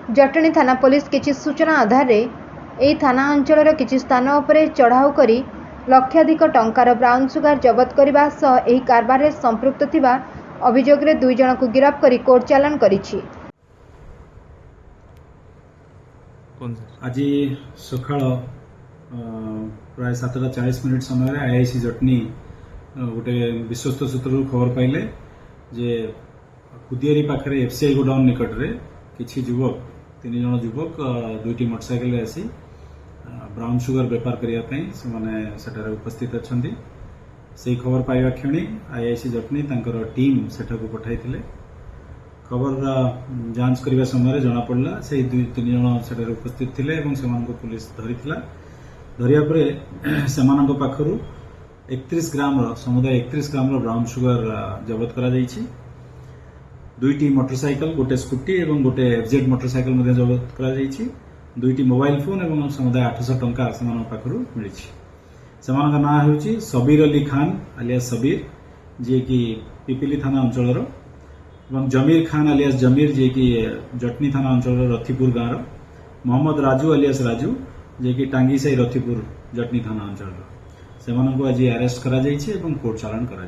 जटणी थाना पुलिस किछि सूचना आधार रे एही थाना अंचल किछि स्थान उपरे चढ़ाऊ करी लक्षाधिक टंकार ब्राउन सुगार जबत करने सह एही कारबार रे संपृक्त थिबा अभियोग रे 2 जन को गिरफ्त करी कोर्ट चालान करिछि। आज सकाळ प्राय 7:40 समय आईआईसी जटनी गोटे विश्वस्त सूत्र खबर पाइले जे कुदियारी पाखे एफसीआई गोडाउन निकट में किसी युवक 3 जन युवक 2टी मोटरसाइकेल आसी ब्राउन सुगर बेपार करने उपस्थित अच्छा से खबर पाइबा क्षणी आईआईसी जटनी टीम सेठाकू पठाई खबर जांच करने समय जना पड़ा से 2-3 जन सेठार उपस्थित थे पुलिस धरी धरिया पाखु 31 ग्राम समुदाय 31 ग्राम ब्राउन सुगर जबत करा 2टी मोटरसाइकेल गोटे स्कूटी और गोटे एफजेड मोटरसाइकेल जबत करा 2टी मोबाइल फोन और समुदाय 800 टंका पाखु मिली। ना हूँ सबीर अली खान आलियास सबीर जी की पिपिली थाना अंचल जमीर खान आलियास जमीर जी की जटनी थाना अंचल रथीपुर गाँव मोहम्मद राजू आलियास राजू जी की टांगी साई रथीपुर जटनी थाना अंचल से आज अरेस्ट करा कोर्ट चालान करा।